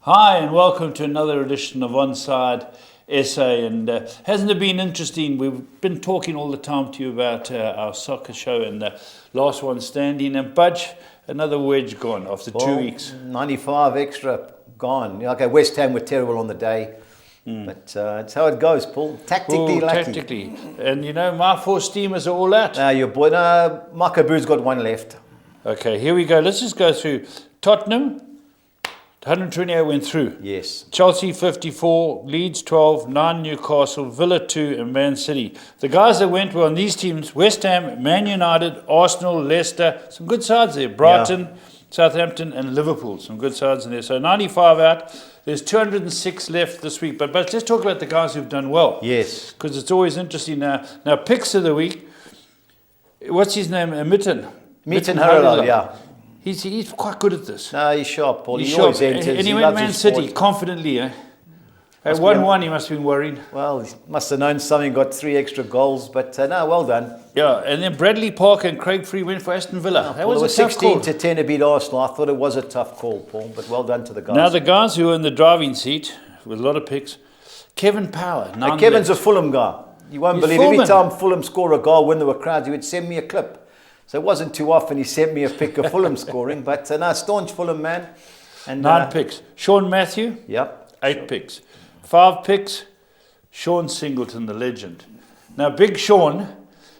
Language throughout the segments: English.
Hi and welcome to another edition of OnsideSA. And hasn't it been interesting? We've been talking all the time to you about our soccer show and the last one standing. And Budge, another wedge gone after 2 weeks. 95 extra gone. Okay, West Ham were terrible on the day. But it's how it goes, Paul. Tactically lucky. Tactically. And you know, my four steamers are all out. Your boy, Marco Boo's got one left. Okay, here we go. Let's just go through. Tottenham, 128 went through. Yes. Chelsea 54, Leeds 12, 9 Newcastle, Villa 2 and Man City. The guys that went were on these teams: West Ham, Man United, Arsenal, Leicester. Some good sides there. Brighton, Southampton and Liverpool. Some good sides in there. So 95 out. There's 206 left this week. But let's talk about the guys who've done well. Yes. Because it's always interesting. Now picks of the week. What's his name? Mitten Harrell, yeah. He's quite good at this. No, he's sharp, Paul. He's always sharp. enters. And he went Man City confidently, eh? At 1-1, he must have been worried. Well, he must have known something, got 3 extra goals, but no, well done. Yeah, and then Bradley Parker and Craig Free went for Aston Villa. That was a tough 16 call. to 10 to beat Arsenal. I thought it was a tough call, Paul, but well done to the guys. Now, the guys who are in the driving seat with a lot of picks, Kevin Power. Kevin's a Fulham guy. You won't believe every time Fulham score a goal when there were crowds, he would send me a clip. So it wasn't too often he sent me a pick of Fulham scoring, but no, staunch Fulham man. And 9 picks. Sean Matthew, yep. 8 picks. 5 picks, Sean Singleton, the legend. Now, Big Sean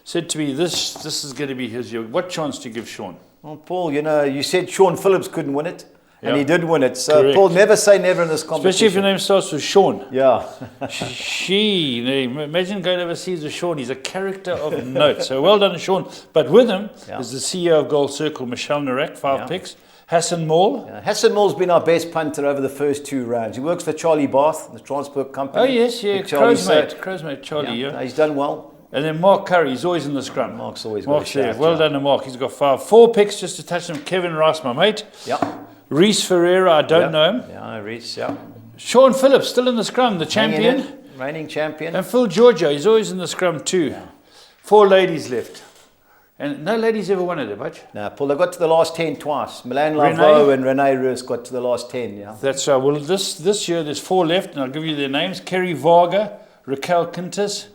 said to me, this is going to be his year. What chance do you give Sean? Well, Paul, you said Sean Phillips couldn't win it, and he did win it. So, correct. Paul, never say never in this competition. Especially if your name starts with Sean. Yeah. Imagine going overseas with Sean. He's a character of note. So well done, Sean. But with him is the CEO of Gold Circle, Michelle Narak, 5 picks. Hassan Maul. Hassan Maul's been our best punter over the first 2 rounds. He works for Charlie Bath, the transport company. Oh, yes, yeah. Crow's mate, Charlie, yeah. He's done well. And then Mark Curry, he's always in the scrum. Mark's always got a shout. Well done to Mark. He's got 4 picks just to touch him. Kevin Rice, my mate. Yeah. Reece Ferreira, I don't know him. Yeah, Reece, yeah. Sean Phillips, still in the scrum, the champion. Reigning champion. And Phil Giorgio, he's always in the scrum too. 4 ladies left. And no ladies ever won it, Budge? No, Paul, they got to the last 10 twice. Milan Lavo and Renee Roos got to the last 10, yeah. That's right. Well, this year there's 4 left, and I'll give you their names. Kerry Varga, Raquel Quintas,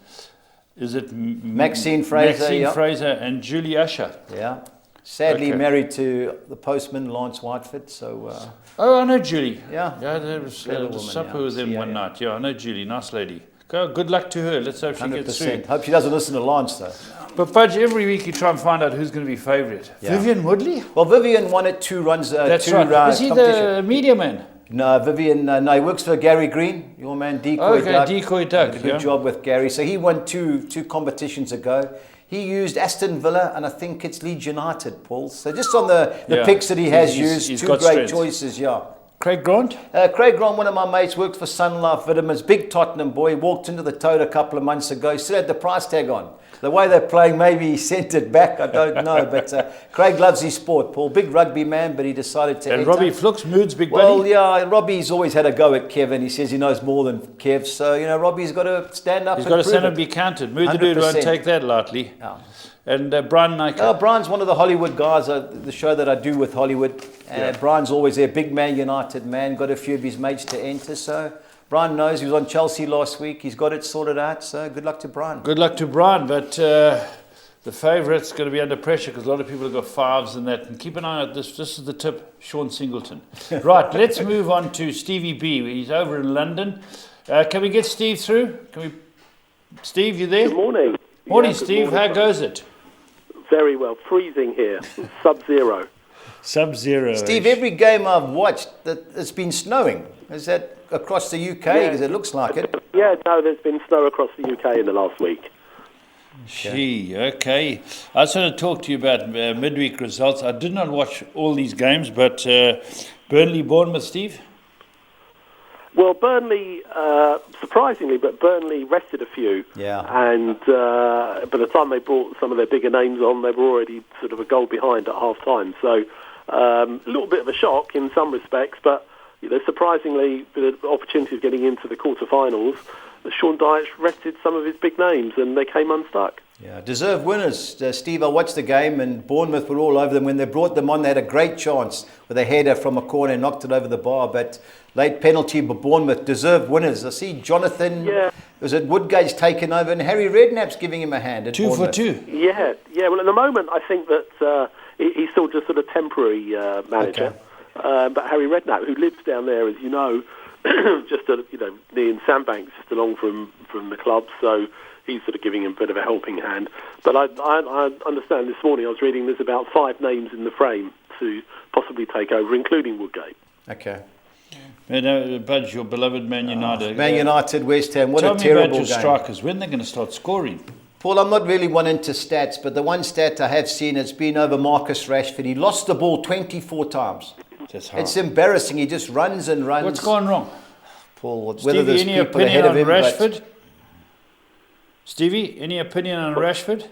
is it Maxine Fraser, Fraser, and Julie Usher. Yeah. Sadly married to the postman, Lance Whiteford, so... Oh, I know Julie. Yeah. Yeah, there was supper with them one night. Yeah, I know Julie. Nice lady. Good luck to her. Let's hope she gets through. Hope she doesn't listen to Lance, though. But, Budge, every week you try and find out who's going to be favourite. Yeah. Vivian Woodley? Well, Vivian won it 2 runs. That's 2 right. rounds. Is he the media man? No, Vivian, no, he works for Gary Green, your man, Decoy Doug. Decoy Doug. Good job with Gary. So he won two competitions ago. He used Aston Villa and I think it's Leeds United, Paul. So just on the picks that he has used, he's 2 got great strength. choices, yeah. Craig Grant? Craig Grant, one of my mates, worked for Sun Life Vitamins. Big Tottenham boy. He walked into the tote a couple of months ago. He still had the price tag on. The way they're playing, maybe he sent it back. I don't know. But Craig loves his sport, Paul. Big rugby man, but he decided to... And Robbie Flux, Moods, big buddy? Well, yeah, Robbie's always had a go at Kevin. He says he knows more than Kev. So, Robbie's got to stand up. He's got to stand and be counted. Mood the Dude won't take that lightly. Yeah. And Brian Nyker. Oh, Brian's one of the Hollywood guys, the show that I do with Hollywood. Brian's always there, big Man United man, got a few of his mates to enter. So Brian knows. He was on Chelsea last week. He's got it sorted out. So good luck to Brian. Good luck to Brian. But the favourite's going to be under pressure because a lot of people have got 5s and that. And keep an eye on this. This is the tip, Sean Singleton. Right, let's move on to Stevie B. He's over in London. Can we get Steve through? Steve, you there? Good morning. Morning, Steve. How goes it? Very well. Freezing here. Sub-zero. Sub-zero. Steve, every game I've watched, it's been snowing. Is that across the UK? Because it looks like it. Yeah, no, there's been snow across the UK in the last week. Gee, okay. I just want to talk to you about midweek results. I did not watch all these games, but Burnley, Bournemouth, Steve? Well, Burnley, surprisingly, but Burnley rested a few. Yeah. And by the time they brought some of their bigger names on, they were already sort of a goal behind at half-time. So a little bit of a shock in some respects, but surprisingly, with the opportunities getting into the quarterfinals, Sean Dyche rested some of his big names and they came unstuck. Yeah, deserved winners. Steve, I watched the game and Bournemouth were all over them. When they brought them on, they had a great chance with a header from a corner and knocked it over the bar. But late penalty, but Bournemouth deserved winners. I see Jonathan, was it Woodgate's taken over and Harry Redknapp's giving him a hand at 2 for Bournemouth. 2. Yeah. Well, at the moment, I think that he's still just sort of temporary manager. Okay. But Harry Redknapp, who lives down there, as you know, just near in Sandbanks, just along from the club, so he's sort of giving him a bit of a helping hand. But I understand this morning I was reading there's about 5 names in the frame to possibly take over, including Woodgate. Okay. Budge, your beloved Man United. Man United, West Ham, what Tell a me terrible about your game. strikers. When they're going to start scoring? Paul, I'm not really one into stats, but the one stat I have seen has been over Marcus Rashford. He lost the ball 24 times. It's embarrassing. He just runs and runs. What's gone wrong? Paul, whether Stevie, there's any people opinion ahead of on him. Rashford? Stevie, any opinion on Rashford?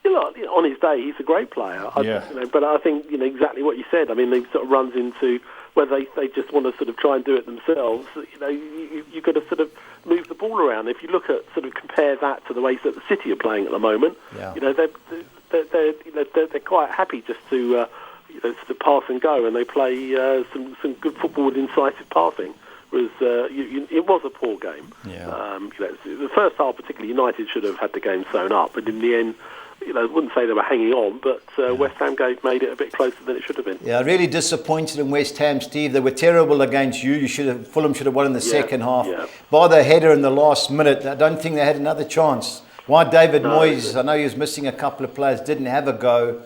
On his day, he's a great player. But I think exactly what you said. I mean, he sort of runs into where they just want to sort of try and do it themselves. You've got to sort of move the ball around. If you look at sort of compare that to the ways that the City are playing at the moment, they're quite happy just to pass and go, and they play some good football with incisive passing. Whereas it was a poor game. The first half, particularly, United should have had the game sewn up, but in the end, I wouldn't say they were hanging on, but West Ham made it a bit closer than it should have been. Yeah, really disappointed in West Ham, Steve. They were terrible against you. Fulham should have won in the second half. By the header in the last minute, I don't think they had another chance. Why David Moyes, I know he was missing a couple of players, didn't have a go,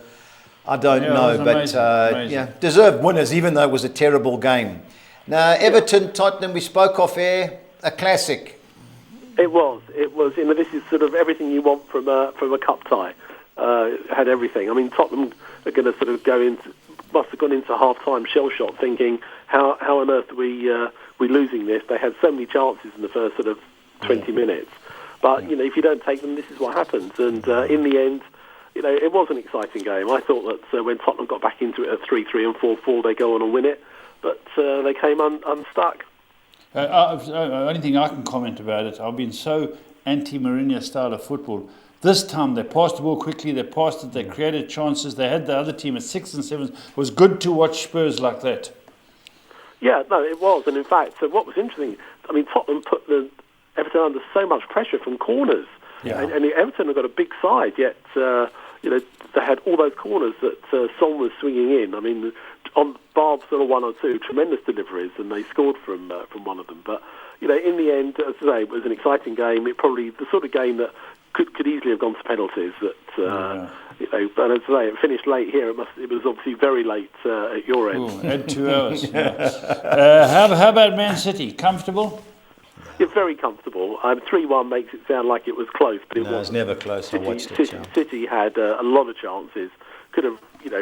I don't know. But amazing. Deserved winners, even though it was a terrible game. Now, Everton, Tottenham, we spoke off air, a classic. It was. This is sort of everything you want from a cup tie. Had everything. I mean, Tottenham are going to sort of must have gone into half-time shell-shocked, thinking, how on earth are we losing this? They had so many chances in the first sort of 20 minutes. But, if you don't take them, this is what happens. And in the end, it was an exciting game. I thought that when Tottenham got back into it at 3-3 and 4-4, they go on and win it. But they came unstuck. Only thing I can comment about it, I've been so anti-Mourinho style of football. This time they passed the ball quickly, they passed it, they created chances, they had the other team at 6 and 7. It was good to watch Spurs like that. Yeah, no, it was. And in fact, so what was interesting, I mean, Tottenham put Everton under so much pressure from corners. Yeah. And Everton have got a big side, yet they had all those corners that Son was swinging in. I mean, on bar sort of 1 or 2, tremendous deliveries, and they scored from one of them. But in the end, as I say, it was an exciting game. It probably the sort of game that could easily have gone to penalties. But as I say, it finished late here. It was obviously very late at your end. Ooh, had 2 hours. How about Man City? Comfortable? Yeah, very comfortable. 3-1 makes it sound like it was close, but it was never close. I watched it. City had a lot of chances. Could have,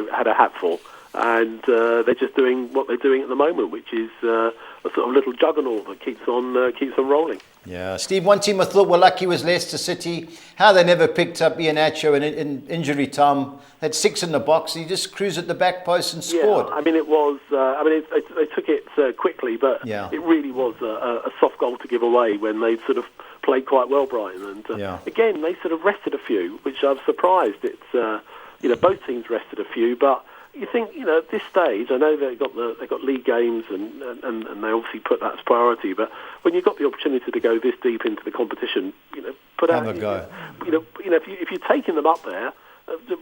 had a hatful, and they're just doing what they're doing at the moment, which is a sort of little juggernaut that keeps on rolling. Yeah, Steve. One team I thought were lucky was Leicester City. How they never picked up Iheanacho in injury time. They had 6 in the box. He just cruised at the back post and scored. Yeah, I mean, it was. They took it quickly, but it really was a soft goal to give away when they sort of played quite well, Brian. And again, they sort of rested a few, which I'm surprised. It's both teams rested a few, but you think at this stage, I know they've got league games and they obviously put that as priority, but when you've got the opportunity to go this deep into the competition, have a go. If you're taking them up there,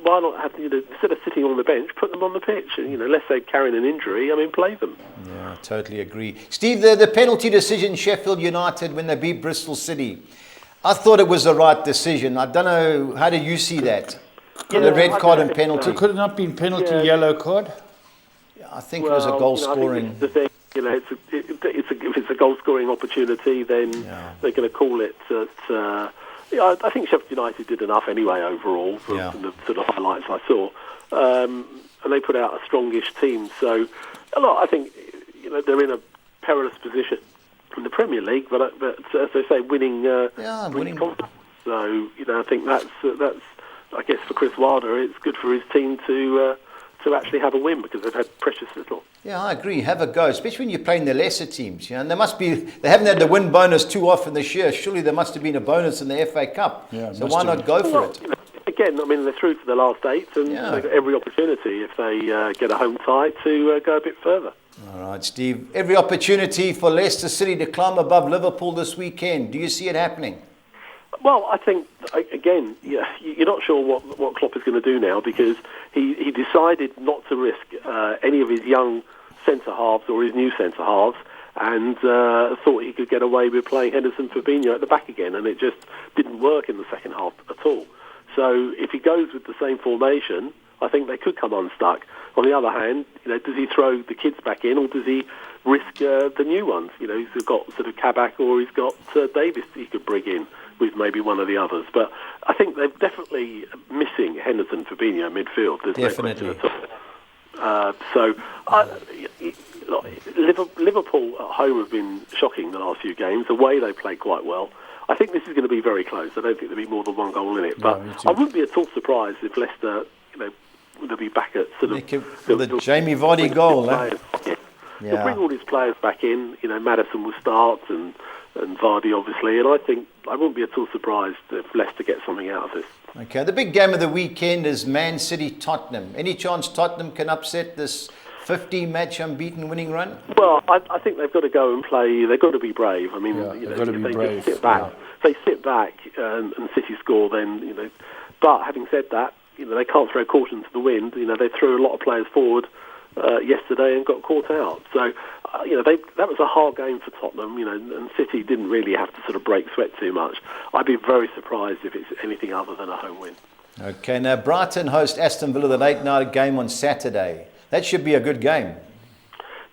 why not have instead of sitting on the bench, put them on the pitch? Unless they're carrying an injury, play them. Yeah, totally agree. Steve, the penalty decision, Sheffield United when they beat Bristol City, I thought it was the right decision. I don't know, how do you see that? The red card and penalty. Could it not been penalty, yellow card? I think it was a goal scoring. I think if it's a goal scoring opportunity, then they're going to call it. I think Sheffield United did enough anyway overall from the sort of highlights I saw, and they put out a strongish team. So, I think they're in a perilous position in the Premier League, but as they say, winning. Confidence. So I think that's. I guess for Chris Wilder, it's good for his team to actually have a win because they've had precious little. Yeah, I agree. Have a go, especially when you're playing the lesser teams. And they haven't had the win bonus too often this year. Surely there must have been a bonus in the FA Cup. Yeah, so why not go for it? Again, I mean, they're through to the last 8, and they've got every opportunity if they get a home tie to go a bit further. All right, Steve. Every opportunity for Leicester City to climb above Liverpool this weekend. Do you see it happening? Well, I think, again, you're not sure what Klopp is going to do now, because he decided not to risk any of his young centre-halves or his new centre-halves, and thought he could get away with playing Henderson Fabinho at the back again, and it just didn't work in the second half at all. So if he goes with the same formation, I think they could come unstuck. On the other hand, does he throw the kids back in, or does he risk the new ones? He's got sort of Kabak, or he's got Davis he could bring in with maybe one of the others. But I think they're definitely missing Henderson Fabinho midfield. There's definitely. No question at all. Liverpool at home have been shocking the last few games. The way they play quite well. I think this is going to be very close. I don't think there'll be more than one goal in it. But I wouldn't be at all surprised if Leicester, they'll be back at sort of the Jamie Vardy goal. They'll bring all his players back in. Maddison will start and Vardy obviously. And I think I wouldn't be at all surprised if Leicester get something out of this. Okay, the big game of the weekend is Man City Tottenham. Any chance Tottenham can upset this 50-match unbeaten winning run? Well, I think they've got to go and play. They've got to be brave. I mean, they've got to be brave. Just sit back. If they sit back and City score, then But having said that, they can't throw caution to the wind. They threw a lot of players forward yesterday and got caught out. So, that was a hard game for Tottenham. And City didn't really have to sort of break sweat too much. I'd be very surprised if it's anything other than a home win. Okay, now Brighton host Aston Villa, the late night game on Saturday. That should be a good game.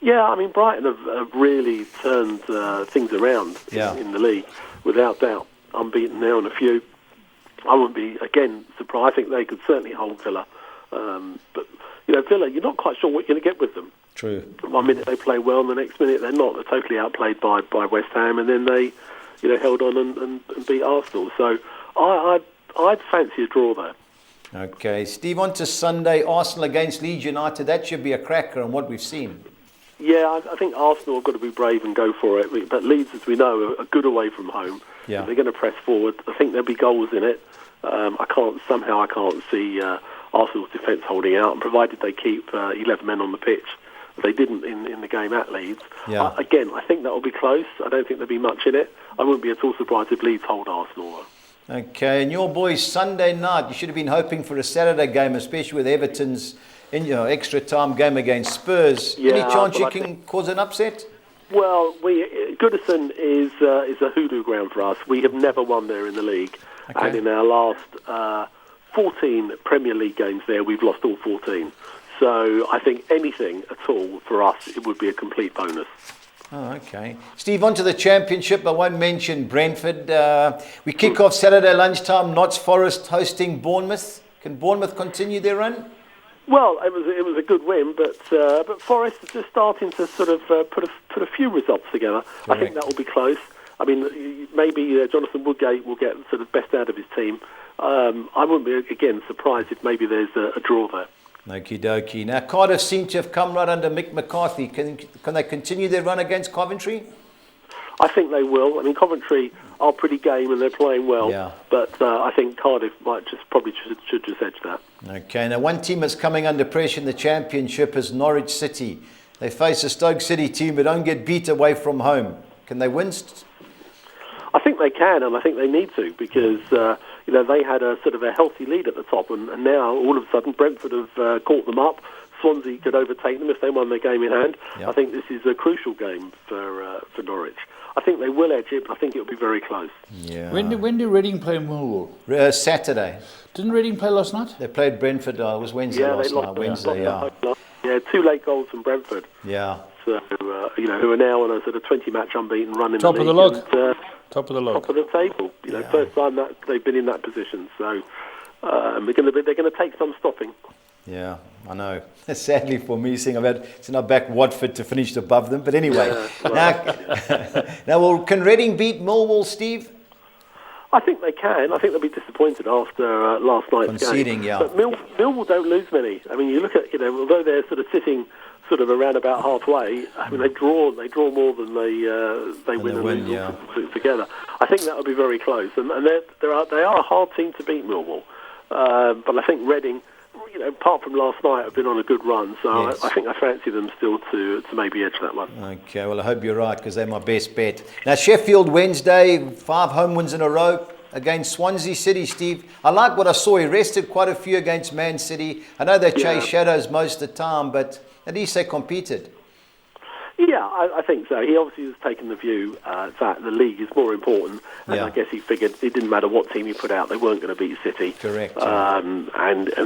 Yeah, I mean, Brighton have really turned things around in the league, without doubt. Unbeaten now in a few. I wouldn't be, again, surprised. I think they could certainly hold Villa. But, Villa, you're not quite sure what you're going to get with them. True. 1 minute they play well, and the next minute they're not. They're totally outplayed by West Ham, and then they, held on and beat Arsenal. So I'd fancy a draw there. Okay, Steve, on to Sunday, Arsenal against Leeds United. That should be a cracker on what we've seen. Yeah, I think Arsenal have got to be brave and go for it. But Leeds, as we know, are good away from home. Yeah. They're going to press forward. I think there'll be goals in it. I can't see Arsenal's defence holding out, and provided they keep 11 men on the pitch. They didn't in the game at Leeds. Yeah. Again, I think that will be close. I don't think there'll be much in it. I wouldn't be at all surprised if Leeds hold Arsenal. Okay, and your boys, Sunday night, you should have been hoping for a Saturday game, especially with Everton's extra time game against Spurs. Yeah, any chance you can cause an upset? Well, Goodison is a hoodoo ground for us. We have never won there in the league. Okay. And in our last 14 Premier League games there, we've lost all 14. So I think anything at all for us, it would be a complete bonus. Oh, okay. Steve, on to the Championship. I won't mention Brentford. We kick off Saturday lunchtime, Notts Forest hosting Bournemouth. Can Bournemouth continue their run? Well, it was a good win, but Forest is just starting to sort of put a few results together. Correct. I think that will be close. I mean, maybe Jonathan Woodgate will get sort of best out of his team. I wouldn't be, again, surprised if maybe there's a draw there. Okie dokie. Now, Cardiff seem to have come right under Mick McCarthy. Can they continue their run against Coventry? I think they will. I mean, Coventry are pretty game and they're playing well. Yeah. But I think Cardiff probably should just edge that. Okay. Now, one team that's coming under pressure in the Championship is Norwich City. They face a Stoke City team but don't get beat away from home. Can they win? I think they can, and I think they need to, because they had a sort of a healthy lead at the top, and now all of a sudden Brentford have caught them up. Swansea could overtake them if they won their game in hand. Yep. I think this is a crucial game for Norwich. I think they will edge it, but I think it will be very close. Yeah. When do Reading play Millwall? Saturday. Didn't Reading play last night? They played Brentford. It was Wednesday last night. Wednesday, yeah. 2 late goals from Brentford. Yeah. So, who are now on a sort of 20-match unbeaten run in the league. Top of the log. Top of the table. First time that they've been in that position. So they're going to take some stopping. Yeah, I know. Sadly for me, seeing it's not back Watford to finish above them. But anyway, can Reading beat Millwall, Steve? I think they can. I think they'll be disappointed after last night's conceding, game. Yeah. But Millwall don't lose many. I mean, you look at although they're sort of sitting sort of around about halfway. I mean, they draw more than they win and win, lose together. I think that will be very close, and they are a hard team to beat, Millwall. But I think Reading, apart from last night, have been on a good run. So Yes. I think I fancy them still to maybe edge that one. Okay, well, I hope you're right, because they're my best bet. Now, Sheffield Wednesday, 5 home wins in a row against Swansea City, Steve. I like what I saw. He rested quite a few against Man City. I know they chase shadows most of the time, but at least they competed. Yeah, I think so. He obviously has taken the view that the league is more important, and I guess he figured it didn't matter what team he put out, they weren't going to beat City. Correct. And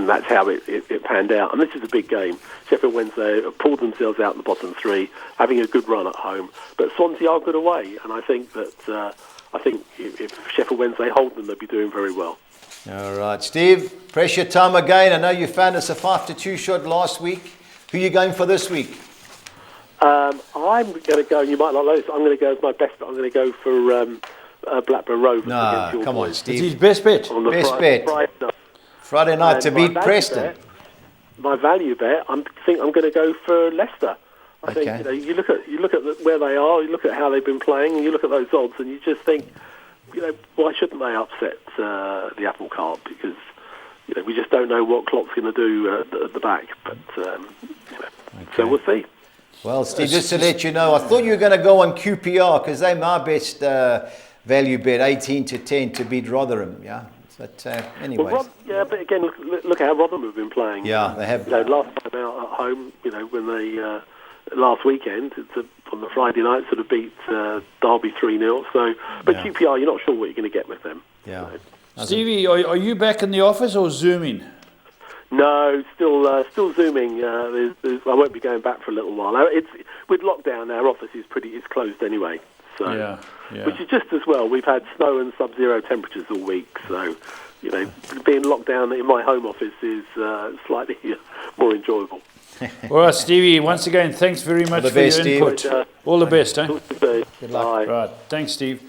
that's how it panned out. And this is a big game. Sheffield Wednesday have pulled themselves out in the bottom 3, having a good run at home. But Swansea are good away, and I think that if Sheffield Wednesday hold them, they'll be doing very well. All right, Steve, pressure time again. I know you found us a 5-2 shot last week. Who are you going for this week? I'm going to go, you might not know this, I'm going to go as my best bet. I'm going to go for Blackburn Rovers. Nah, come on, It's Steve. his best bet. On the Best bet. Friday night to beat Preston. My value bet, I think I'm going to go for Leicester. I Okay. think you look at where they are, you look at how they've been playing, and you look at those odds, and you just think, why shouldn't they upset the apple cart? Because we just don't know what Klopp's going to do at the back. But so we'll see. Well, Steve, just to let you know, I thought you were going to go on QPR, because they're my best value bet, 18-10 to beat Rotherham. Yeah. But anyways. Well, but again, look how Rotherham have been playing. Yeah, they have. Last time out at home, when they last weekend on the Friday night sort of beat Derby 3-0. So, but QPR, you're not sure what you're going to get with them. Yeah. So. Stevie, are you back in the office or Zooming? No, still Zooming. I won't be going back for a little while. It's with lockdown, our office is closed anyway. So, which is just as well. We've had snow and sub-zero temperatures all week, so being locked down in my home office is slightly more enjoyable. All right, Stevie, once again, thanks very much for your input. All the best, eh? Good luck. Right, thanks, Steve.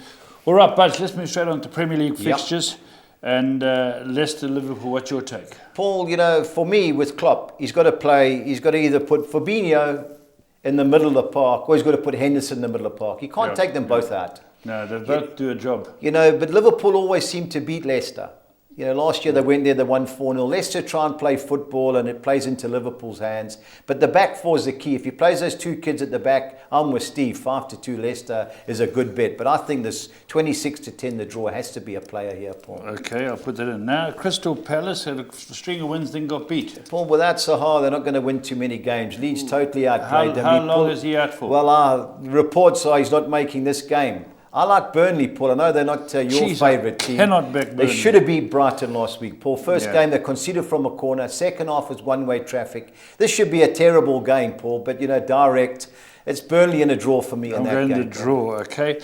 All right, Budge, let's move straight on to Premier League fixtures. And Leicester, Liverpool, what's your take? Paul, for me, with Klopp, he's got to either put Fabinho in the middle of the park, or he's got to put Henderson in the middle of the park. He can't take them both out. No, they both do a job. But Liverpool always seem to beat Leicester. Last year they went there, they won 4-0. Leicester try and play football, and it plays into Liverpool's hands. But the back four is the key. If he plays those 2 kids at the back, I'm with Steve. 5-2 Leicester is a good bet. But I think this 26-10, the draw, has to be a player here, Paul. Okay, I'll put that in. Now, Crystal Palace had a string of wins, then got beat. Paul, without Sahar, they're not going to win too many games. Leeds totally outplayed them. How long is he out for? Well, reports are he's not making this game. I like Burnley, Paul. I know they're not your favourite team. Cannot back Burnley. They should have beat Brighton last week, Paul. First game, they conceded from a corner. Second half was one-way traffic. This should be a terrible game, Paul. But, direct. It's Burnley in a draw for me in that game. I'm going to draw, okay.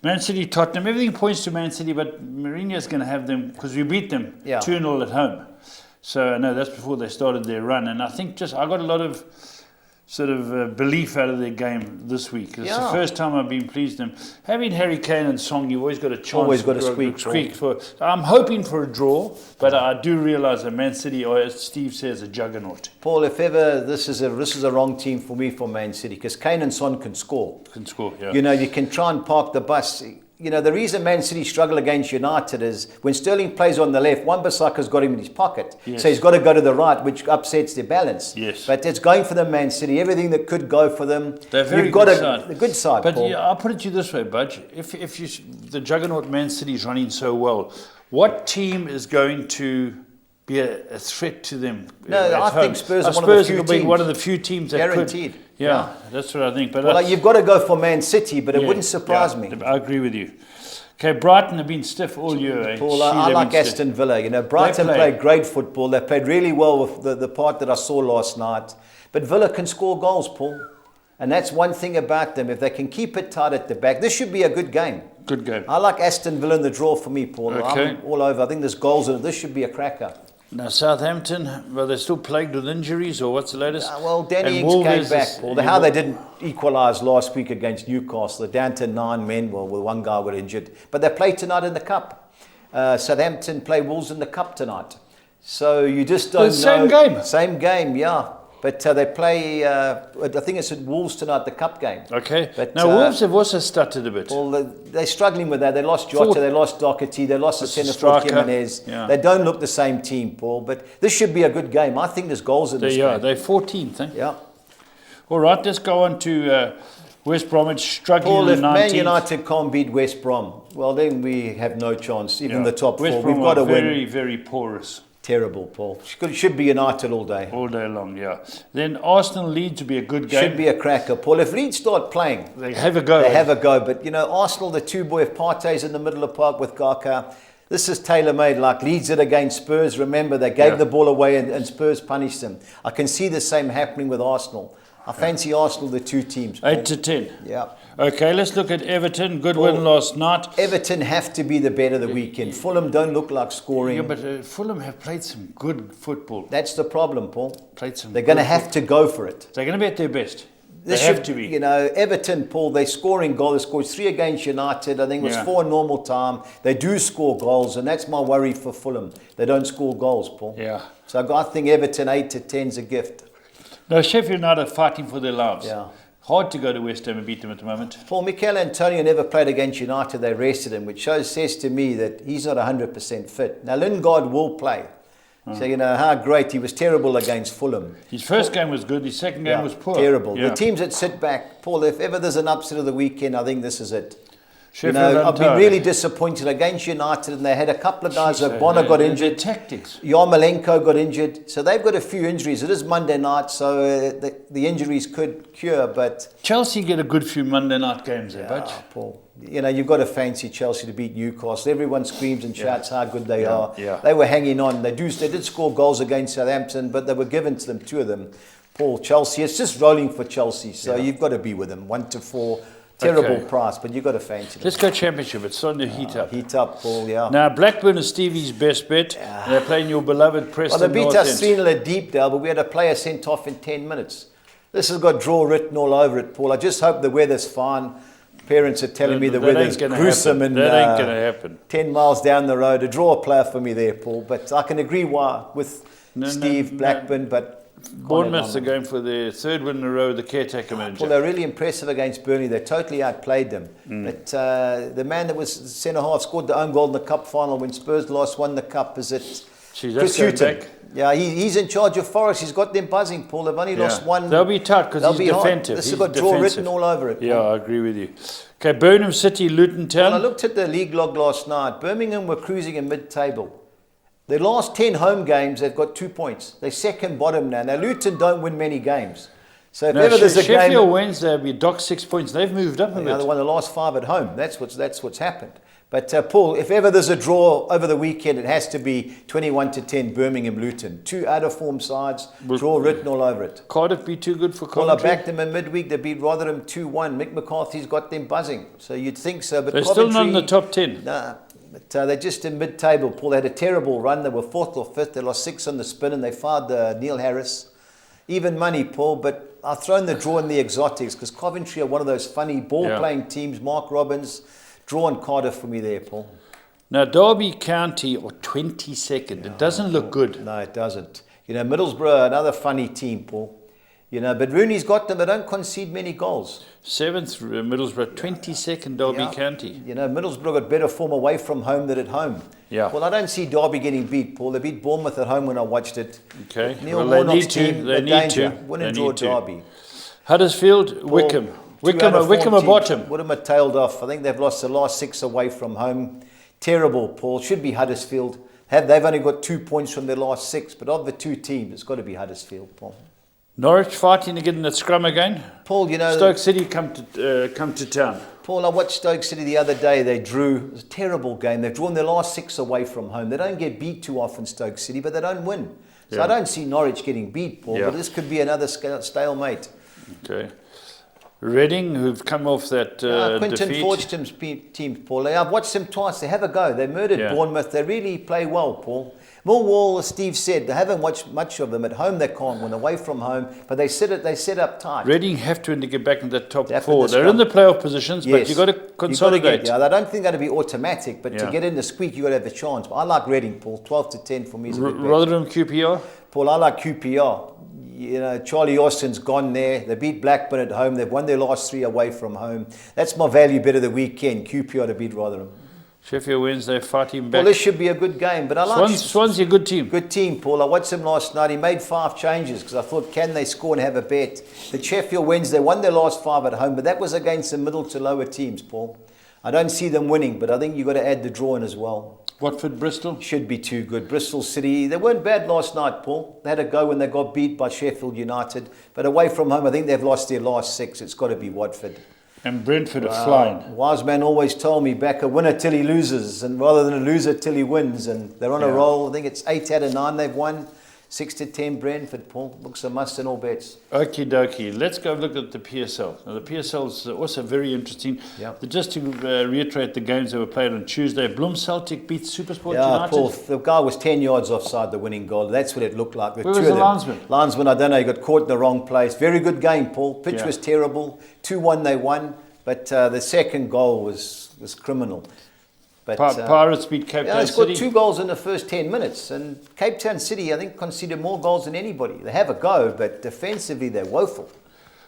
Man City, Tottenham. Everything points to Man City, but Mourinho's going to have them, because we beat them 2-0 at home. So, I know that's before they started their run. And I think I got a lot of sort of belief out of their game this week. It's the first time I've been pleased with them. Having Harry Kane and Song, you've always got a chance. Always got a squeak for. I'm hoping for a draw, but I do realise that Man City, or as Steve says, a juggernaut. Paul, if ever this is a wrong team for me for Man City, because Kane and Son can score. You can try and park the bus. The reason Man City struggle against United is when Sterling plays on the left, Wan-Bissaka's got him in his pocket. Yes. So he's got to go to the right, which upsets their balance. Yes. But it's going for them, Man City. Everything that could go for them. They're very You've got good side. a good side, But Paul. I'll put it to you this way, Budge. If the juggernaut Man City is running so well, what team is going to be a threat to them? No, I think Spurs are one of the few will be teams. one of the few teams that Guaranteed. could. Yeah, that's what I think. But Well, you've got to go for Man City, but it wouldn't surprise me. I agree with you. Okay, Brighton have been stiff all year. Eh? Paul, I like Aston Villa. Brighton played great football. They played really well with the part that I saw last night. But Villa can score goals, Paul. And that's one thing about them. If they can keep it tight at the back, this should be a good game. Good game. I like Aston Villa in the draw for me, Paul. Okay. I'm all over. I think there's goals in it. This should be a cracker. Now, Southampton, well, they're still plagued with injuries, or what's the latest? Danny Ings came back, Paul. How they didn't equalise last week against Newcastle. They're down to 9 men. Well, one guy got injured. But they play tonight in the Cup. Southampton play Wolves in the Cup tonight. So you just don't know. Same game. Same game, yeah. But they play, I think it's at Wolves tonight, the cup game. Okay. But, Now, Wolves have also stuttered a bit. Well, they're struggling with that. They lost Jota, they lost Doherty, they lost the centre forward Jimenez. Yeah. They don't look the same team, Paul. But this should be a good game. I think there's goals in this game. They're 14th. Eh? Yeah. All right, let's go on to West Bromwich struggling Paul, in if the 19th. Man United can't beat West Brom, well, then we have no chance. Even the top West four, Brom we've got to win. very, very porous. Terrible, Paul. Should be United all day. All day long, yeah. Then Arsenal Leeds will be a good game. Should be a cracker, Paul. If Leeds start playing, They have a go. they have a go. But, you know, Arsenal, the two boy, if Partey's in the middle of the park with Gaka, this is tailor-made like Leeds did against Spurs. Remember, they gave the ball away and Spurs punished them. I can see the same happening with Arsenal. I fancy Arsenal, the two teams, Paul. 8-10. Yeah. Okay, let's look at Everton. Good win last night. Everton have to be the better the weekend. Fulham don't look like scoring. Yeah, but Fulham have played some good football. That's the problem, Paul. Played some. They're going to have to go for it. They're going to be at their best. This They have should to be. You know, Everton, Paul, they scoring goals. They scored 3 against United. I think it was 4 in normal time. They do score goals, and that's my worry for Fulham. They don't score goals, Paul. Yeah. So I think Everton 8-10 is a gift. No, Sheffield United are fighting for their lives. Yeah. Hard to go to West Ham and beat them at the moment. Paul, Mikel Antonio never played against United. They rested him, which says to me that he's not 100% fit. Now, Lingard will play. So, you know, how great. He was terrible against Fulham. His first game was good. His second game was poor. Terrible. Yeah. The teams that sit back, Paul, if ever there's an upset of the weekend, I think this is it. Sheffield I've been United. really disappointed against United, and they had a couple of guys. Bonner got Their injured. tactics. Yarmolenko got injured. So they've got a few injuries. It is Monday night, so the injuries could cure. But Chelsea get a good few Monday night games there, but Paul, you know, you've got to fancy Chelsea to beat Newcastle. Everyone screams and shouts how good they are. Yeah. They were hanging on. They did score goals against Southampton, but they were given to them, 2 of them. Paul, Chelsea, it's just rolling for Chelsea. So you've got to be with them, 1-4. Terrible price, but you've got to fancy them. let's go Championship. It's starting to heat up. Heat up, Paul, yeah. Now, Blackburn is Stevie's best bet. They're playing your beloved Preston Well, they beat North us End. 3-0 at Deepdale, but we had a player sent off in 10 minutes. This has got draw written all over it, Paul. I just hope the weather's fine. Parents are telling me the That ain't weather's gonna gruesome happen. and That ain't going to happen. 10 miles down the road. A draw player for me there, Paul. But I can agree with Steve Blackburn, but Bournemouth are going for their 3rd win in a row, the caretaker manager. well, they're really impressive against Burnley. They totally outplayed them. But the man that was centre-half scored the own goal in the cup final when Spurs last won the cup. Is it Jeez, Chris that's going Hughton? back. Yeah, he's in charge of Forest. He's got them buzzing, Paul. They've only lost one. They'll be tight because They'll he's be hard. defensive. This He's has got draw defensive. written all over it. Yeah, Paul. I agree with you. Okay, Burnham City, Luton Town. Well, I looked at the league log last night. Birmingham were cruising in mid-table. Their last 10 home games, they've got 2 points. They're second bottom now. Now, Luton don't win many games. So if ever there's a Sheffield game... Wednesday will be docked 6 points. They've moved up a You know, bit. they won the last 5 at home. That's what's happened. But, Paul, if ever there's a draw over the weekend, it has to be 21-10 Birmingham-Luton. 2 out-of-form sides, draw written all over it. Cardiff be too good for Well, I Coventry. backed them in midweek. They beat Rotherham 2-1. Mick McCarthy's got them buzzing. So you'd think so. But They're still not in the top 10. Nah, but they're just in mid-table. Paul, they had a terrible run. They were 4th or 5th. They lost 6 on the spin and they fired Neil Harris. Even money, Paul, but I've thrown the draw in the exotics because Coventry are one of those funny ball-playing teams. Mark Robbins, draw on Cardiff for me there, Paul. Now, Derby County are 22nd. It doesn't look good. No, it doesn't. You know, Middlesbrough, another funny team, Paul. You know, but Rooney's got them. They don't concede many goals. 7th, Middlesbrough. 22nd, Derby County. You know, Middlesbrough got better form away from home than at home. Yeah. Well, I don't see Derby getting beat, Paul. They beat Bournemouth at home when I watched it. Okay. Neil Well, they Warnock's need to. team, They they're need danger. to. Win They and draw need to. Derby. Huddersfield, Wickham. Wickham are bottom. Wickham are tailed off. I think they've lost the last 6 away from home. Terrible, Paul. Should be Huddersfield. They've only got 2 points from their last 6, but of the 2 teams, it's got to be Huddersfield, Paul. Norwich fighting to get in that scrum again. Paul, you know... Stoke City come to town. Paul, I watched Stoke City the other day. They drew. It was a terrible game. They've drawn their last 6 away from home. They don't get beat too often, Stoke City, but they don't win. So I don't see Norwich getting beat, Paul, but this could be another stalemate. Okay. Reading, who've come off that Quinton defeat. Forgesham's team, Paul. I've watched them twice. They have a go. They murdered Bournemouth. They really play well, Paul. Millwall, as Steve said, they haven't watched much of them. At home they can't win, away from home, but they set up tight. Reading have to win to get back in the top After four. the They're in scrum. the playoff positions, but you've got to consolidate. I don't think they're going to be automatic, but to Yeah. get in the squeak, you've got to have a chance. But I like Reading, Paul. 12 to 10 for me is a good bet. Rotherham QPR. Paul, I like QPR. You know, Charlie Austin's gone there. They beat Blackburn at home. They've won their last 3 away from home. That's my value bet of the weekend. QPR to beat Rotherham. Sheffield Wednesday fighting Well, back. this should be a good game. But I like Swansea, good team. Good team, Paul. I watched him last night. He made 5 changes because I thought, can they score and have a bet? The Sheffield Wednesday won their last 5 at home, but that was against the middle to lower teams, Paul. I don't see them winning, but I think you've got to add the draw in as well. Watford, Bristol. Should be too good. Bristol City, they weren't bad last night, Paul. They had a go when they got beat by Sheffield United. But away from home, I think they've lost their last 6. It's got to be Watford. And Brentford are flying. Wise man always told me, back a winner till he loses, and rather than a loser till he wins. And they're on a roll. I think it's 8 out of 9 they've won. 6 to 10 Brentford, Paul. Looks a must in all bets. Okie dokie. Let's go look at the PSL. Now, the PSL is also very interesting. Yep. Just to reiterate the games that were played on Tuesday, Bloom Celtic beat Supersport Yeah, United. Paul, the guy was 10 yards offside the winning goal. That's what it looked like. Where was the linesman? Linesman, I don't know. He got caught in the wrong place. Very good game, Paul. Pitch Yeah. was terrible. 2-1 they won. But the second goal was criminal. But Pirates beat Cape Town they scored City. 2 goals in the first 10 minutes. And Cape Town City, I think, conceded more goals than anybody. They have a go, but defensively they're woeful.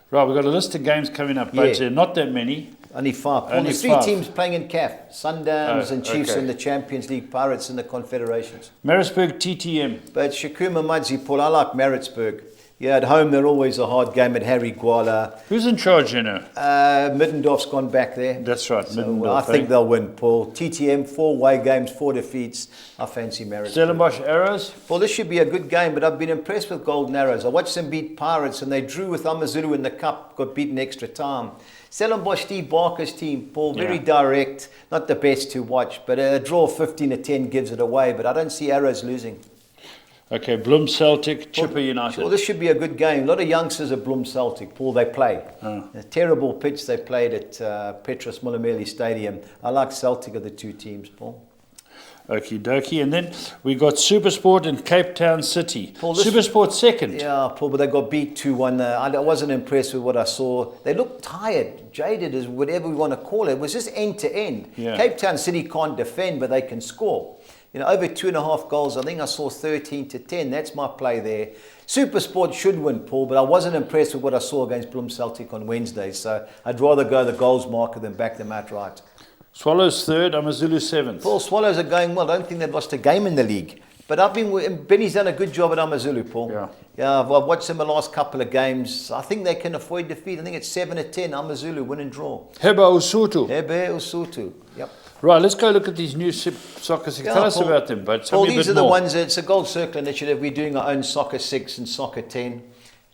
Right, we've got a list of games coming up, but not that many. Only 5. Paul, Only there's 3 5. teams playing in CAF. Sundowns and Chiefs okay. in the Champions League, Pirates in the Confederations. Marisburg TTM. But Shakuma Mudzi, Paul, I like Maritzburg. Yeah, at home they're always a hard game at Harry Gwala. Who's in charge, you know? Middendorf's gone back there. That's right, So Middendorf, I think they'll win, Paul. TTM, 4 away games, 4 defeats. I fancy Maritzburg. Stellenbosch Arrows. Well, this should be a good game, but I've been impressed with Golden Arrows. I watched them beat Pirates, and they drew with Amazulu in the Cup, got beaten extra time. Stellenbosch, Steve Barker's team, Paul, very direct, not the best to watch, but a draw 15 to 10 gives it away, but I don't see Arrows losing. Okay, Bloom Celtic, Chipper United. Well, this should be a good game. A lot of youngsters at Bloom Celtic, Paul, they play. A terrible pitch they played at Petrus Mulameli Stadium. I like Celtic of the 2 teams, Paul. Okie dokie. And then we got Supersport and Cape Town City. Paul, Supersport second. Yeah, Paul, but they got beat 2-1. I wasn't impressed with what I saw. They looked tired, jaded, as whatever we want to call it. It was just end to end. Yeah. Cape Town City can't defend, but they can score. You know, over 2.5 goals. I think I saw 13 to 10. That's my play there. Supersport should win, Paul, but I wasn't impressed with what I saw against Bloom Celtic on Wednesday. So I'd rather go the goals marker than back them outright. Swallows third, Amazulu seventh. Paul, Swallows are going well. I don't think they've lost a game in the league. But Benny's done a good job at Amazulu, Paul. Yeah, I've watched them the last couple of games. I think they can avoid defeat. I think it's 7 to 10, Amazulu, win and draw. Heba Usutu. Hebe Usutu, yep. Right, let's go look at these new soccer six. Tell us Paul, about them, but Paul, these are the ones, it's a Gold Circle initiative. We're doing our own Soccer 6 and Soccer 10.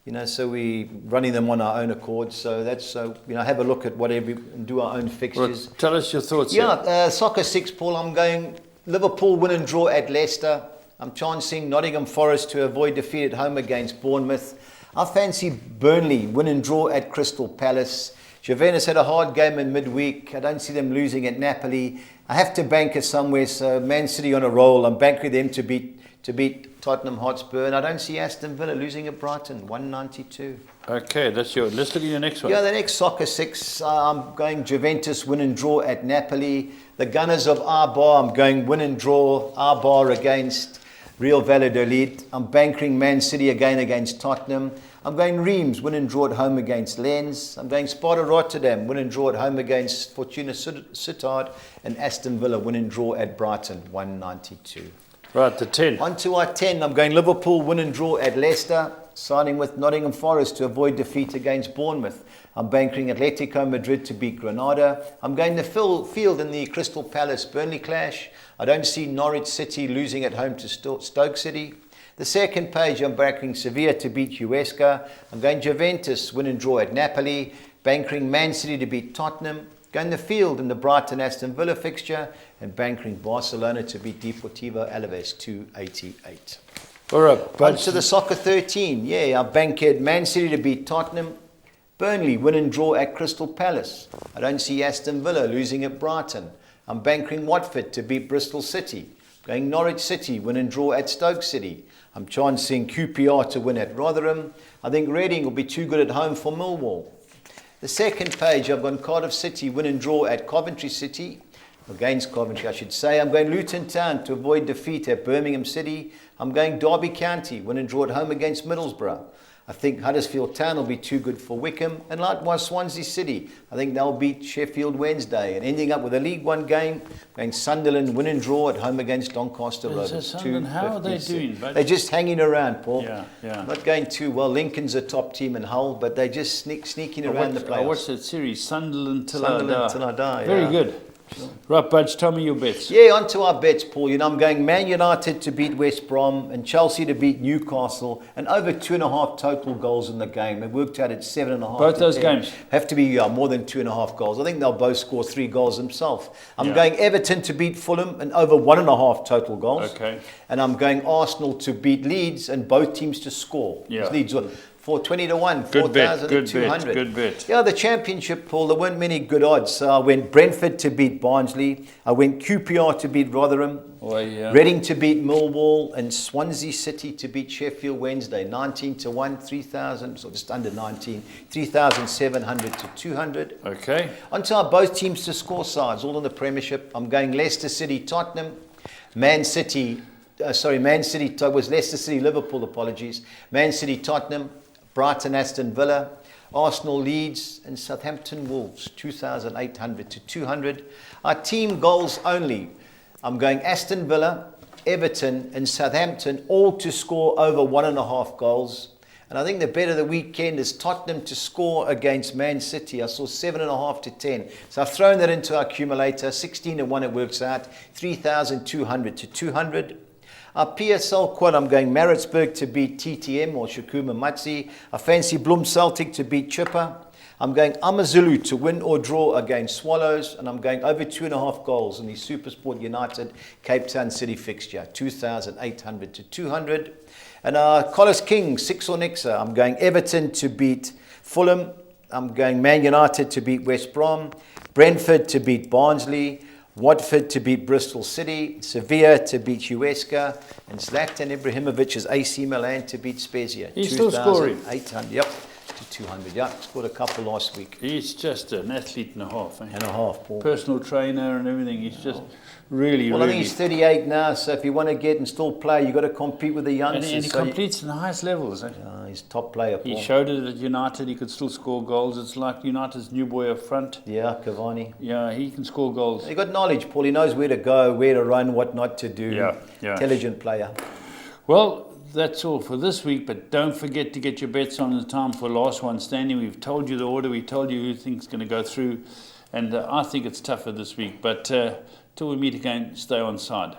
You know, so we're running them on our own accord. So that's, have a look at whatever and do our own fixtures. Well, tell us your thoughts. Yeah, Soccer 6, Paul, I'm going Liverpool win and draw at Leicester. I'm chancing Nottingham Forest to avoid defeat at home against Bournemouth. I fancy Burnley win and draw at Crystal Palace. Juventus had a hard game in midweek. I don't see them losing at Napoli. I have to bank it somewhere. So Man City on a roll. I'm banking them to beat Tottenham Hotspur. And I don't see Aston Villa losing at Brighton, 192. Okay, that's let's look at your next one. Yeah, the next Soccer 6, I'm going Juventus win and draw at Napoli. The Gunners of Arbar, I'm going win and draw Arbar against Real Valladolid. I'm banking Man City again against Tottenham. I'm going Reims, win and draw at home against Lens. I'm going Sparta Rotterdam, win and draw at home against Fortuna Sittard. And Aston Villa, win and draw at Brighton, 192. Right, the 10. On to our 10, I'm going Liverpool, win and draw at Leicester. Signing with Nottingham Forest to avoid defeat against Bournemouth. I'm banking Atletico Madrid to beat Granada. I'm going to field in the Crystal Palace Burnley clash. I don't see Norwich City losing at home to Stoke City. The second page, I'm banking Sevilla to beat Huesca. I'm going Juventus, win and draw at Napoli. Banking Man City to beat Tottenham. Going the field in the Brighton Aston Villa fixture. And banking Barcelona to beat Deportivo Alaves, 288. All right, On to the Soccer 13. Yeah, I banked Man City to beat Tottenham. Burnley, win and draw at Crystal Palace. I don't see Aston Villa losing at Brighton. I'm banking Watford to beat Bristol City. Going Norwich City, win and draw at Stoke City. I'm chancing QPR to win at Rotherham. I think Reading will be too good at home for Millwall. The second page, I've gone Cardiff City, win and draw at Coventry City. Against Coventry, I should say. I'm going Luton Town to avoid defeat at Birmingham City. I'm going Derby County, win and draw at home against Middlesbrough. I think Huddersfield Town will be too good for Wickham. And likewise Swansea City. I think they'll beat Sheffield Wednesday. And ending up with a League One game, going Sunderland, win and draw at home against Doncaster Rovers. Sunderland, how are they doing? They're just hanging around, Paul. Yeah. Not going too well. Lincoln's a top team in Hull, but they're just sneaking around the playoffs. I watched that series, Sunderland till I die. Very good. Right, Budge, tell me your bets. Yeah, on to our bets, Paul. I'm going Man United to beat West Brom and Chelsea to beat Newcastle, and over 2.5 total goals in the game. It worked out at 7.5. Both those games have to be more than 2.5 goals. I think they'll both score 3 goals themselves. I'm going Everton to beat Fulham and over 1.5 total goals. Okay. And I'm going Arsenal to beat Leeds and both teams to score. Yeah. Leeds for 20 to 1, good bet, 4,200. good bet. Yeah, the championship, Paul, there weren't many good odds. So I went Brentford to beat Barnsley. I went QPR to beat Rotherham. Reading to beat Millwall, and Swansea City to beat Sheffield Wednesday. 19 to 1, 3,000, so just under 19, 3,700 to 200. Okay. On to our both teams to score sides, all in the Premiership. I'm going Leicester City, Tottenham, Man City, was Leicester City, Liverpool, apologies. Man City, Tottenham, Brighton, Aston Villa, Arsenal, Leeds, and Southampton, Wolves, 2,800 to 200. Our team goals only. I'm going Aston Villa, Everton, and Southampton, all to score over 1.5 goals. And I think the bet of the weekend is Tottenham to score against Man City. I saw 7.5 to 10. So I've thrown that into our accumulator. 16 to 1 it works out. 3,200 to 200. Our PSL quad, I'm going Maritzburg to beat TTM or Shakuma Matsi. I fancy Bloem Celtic to beat Chipper. I'm going Amazulu to win or draw against Swallows. And I'm going over 2.5 goals in the Supersport United Cape Town City fixture. 2,800 to 200. And our Collis King, 6 or Nixa. I'm going Everton to beat Fulham. I'm going Man United to beat West Brom. Brentford to beat Barnsley. Watford to beat Bristol City, Sevilla to beat Huesca, and Zlatan Ibrahimovic's AC Milan to beat Spezia. He's still scoring. 800, yep, to 200. Yeah, scored a couple last week. He's just an athlete and a half. And a half, Paul. Personal trainer and everything. He's just really, I think he's 38 now, so if you want to get and still play, you've got to compete with the youngsters. And he competes in the highest levels. He's top player, Paul. He showed it at United. He could still score goals. It's like United's new boy up front. Yeah, Cavani. Yeah, he can score goals. He got knowledge, Paul. He knows where to go, where to run, what not to do. Yeah. Intelligent player. Well, that's all for this week, but don't forget to get your bets on in time for last one standing. We've told you the order. We told you who thinks going to go through. And I think it's tougher this week. But till we meet again, stay on side.